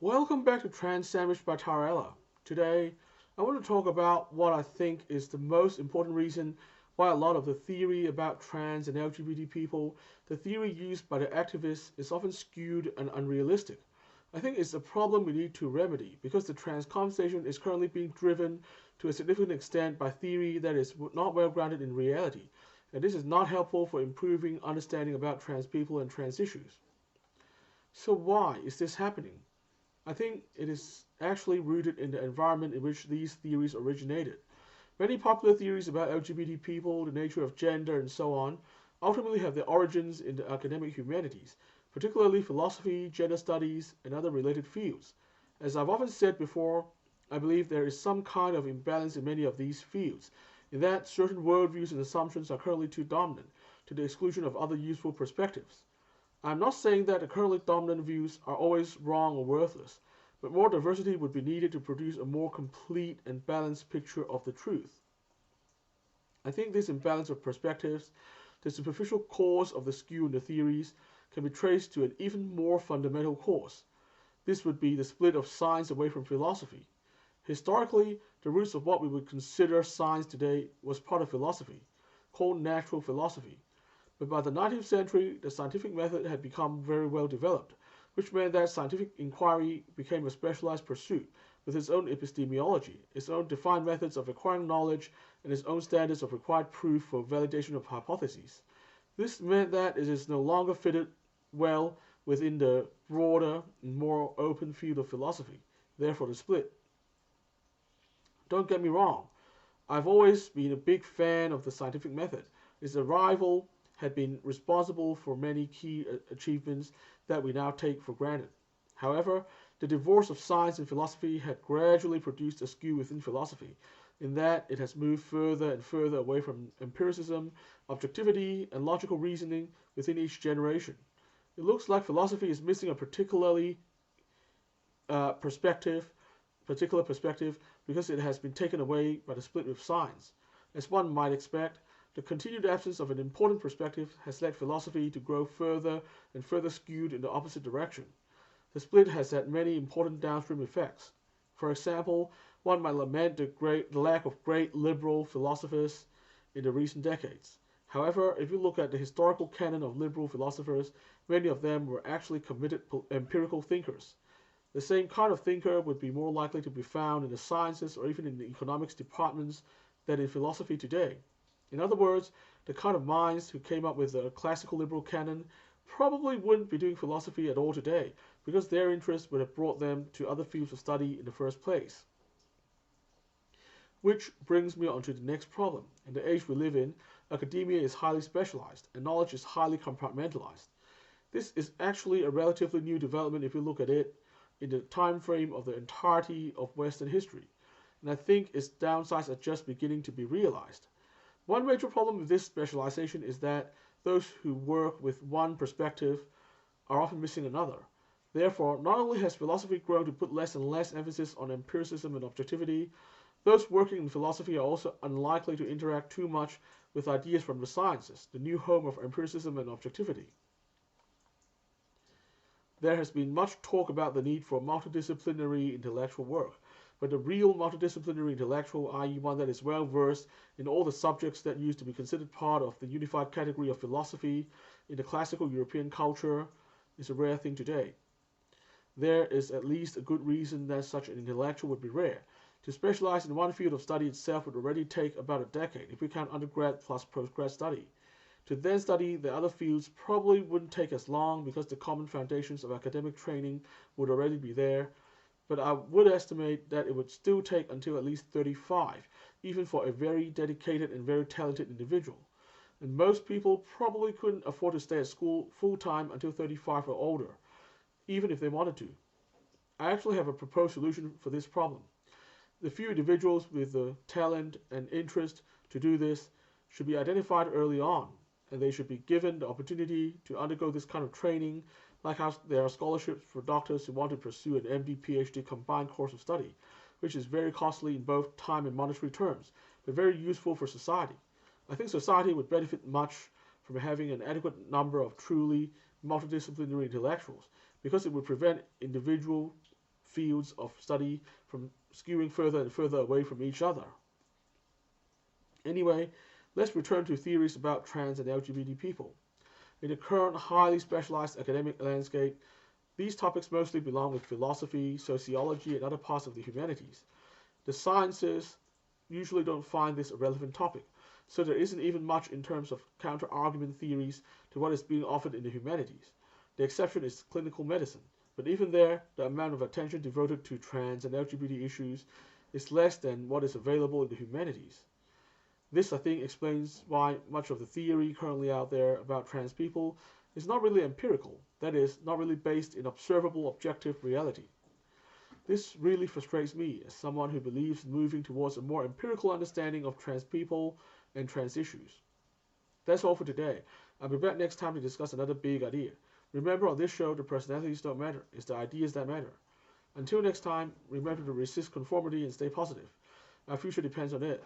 Welcome back to Trans Sandwich by Tarella. Today, I want to talk about what I think is the most important reason why a lot of the theory about trans and LGBT people, the theory used by the activists, is often skewed and unrealistic. I think it's a problem we need to remedy because the trans conversation is currently being driven to a significant extent by theory that is not well grounded in reality, and this is not helpful for improving understanding about trans people and trans issues. So, why is this happening? I think it is actually rooted in the environment in which these theories originated. Many popular theories about LGBT people, the nature of gender, and so on ultimately have their origins in the academic humanities, particularly philosophy, gender studies, and other related fields. As I've often said before, I believe there is some kind of imbalance in many of these fields, in that certain worldviews and assumptions are currently too dominant, to the exclusion of other useful perspectives. I'm not saying that the currently dominant views are always wrong or worthless, but more diversity would be needed to produce a more complete and balanced picture of the truth. I think this imbalance of perspectives, the superficial cause of the skew in the theories, can be traced to an even more fundamental cause. This would be the split of science away from philosophy. Historically, the roots of what we would consider science today was part of philosophy, called natural philosophy. But by the 19th century, the scientific method had become very well developed, which meant that scientific inquiry became a specialized pursuit with its own epistemology, its own defined methods of acquiring knowledge, and its own standards of required proof for validation of hypotheses. This meant that it is no longer fitted well within the broader and more open field of philosophy, therefore the split. Don't get me wrong, I've always been a big fan of the scientific method. Its arrival had been responsible for many key achievements that we now take for granted. However, the divorce of science and philosophy had gradually produced a skew within philosophy, in that it has moved further and further away from empiricism, objectivity, and logical reasoning within each generation. It looks like philosophy is missing a uh, perspective, particular perspective because it has been taken away by the split with science. As one might expect, the continued absence of an important perspective has led philosophy to grow further and further skewed in the opposite direction. The split has had many important downstream effects. For example, one might lament the lack of great liberal philosophers in the recent decades. However, if you look at the historical canon of liberal philosophers, many of them were actually committed empirical thinkers. The same kind of thinker would be more likely to be found in the sciences or even in the economics departments than in philosophy today. In other words, the kind of minds who came up with the classical liberal canon probably wouldn't be doing philosophy at all today, because their interests would have brought them to other fields of study in the first place. Which brings me on to the next problem. In the age we live in, academia is highly specialized and knowledge is highly compartmentalized. This is actually a relatively new development if you look at it in the time frame of the entirety of Western history, and I think its downsides are just beginning to be realized. One major problem with this specialization is that those who work with one perspective are often missing another. Therefore, not only has philosophy grown to put less and less emphasis on empiricism and objectivity, those working in philosophy are also unlikely to interact too much with ideas from the sciences, the new home of empiricism and objectivity. There has been much talk about the need for multidisciplinary intellectual work, but the real multidisciplinary intellectual, i.e., one that is well versed in all the subjects that used to be considered part of the unified category of philosophy in the classical European culture, is a rare thing today. There is at least a good reason that such an intellectual would be rare. To specialize in one field of study itself would already take about a decade if we count undergrad plus postgrad study. To then study the other fields probably wouldn't take as long because the common foundations of academic training would already be there, but I would estimate that it would still take until at least 35, even for a very dedicated and very talented individual. And most people probably couldn't afford to stay at school full time until 35 or older, even if they wanted to. I actually have a proposed solution for this problem. The few individuals with the talent and interest to do this should be identified early on, and they should be given the opportunity to undergo this kind of training, like how there are scholarships for doctors who want to pursue an MD PhD combined course of study, which is very costly in both time and monetary terms, but very useful for society. I think society would benefit much from having an adequate number of truly multidisciplinary intellectuals, because it would prevent individual fields of study from skewing further and further away from each other. Anyway, let's return to theories about trans and LGBT people. In the current highly specialized academic landscape, these topics mostly belong with philosophy, sociology, and other parts of the humanities. The sciences usually don't find this a relevant topic, so there isn't even much in terms of counter-argument theories to what is being offered in the humanities. The exception is clinical medicine, but even there, the amount of attention devoted to trans and LGBT issues is less than what is available in the humanities. This, I think, explains why much of the theory currently out there about trans people is not really empirical, that is, not really based in observable objective reality. This really frustrates me as someone who believes in moving towards a more empirical understanding of trans people and trans issues. That's all for today. I'll be back next time to discuss another big idea. Remember, on this show, the personalities don't matter, it's the ideas that matter. Until next time, remember to resist conformity and stay positive. Our future depends on it.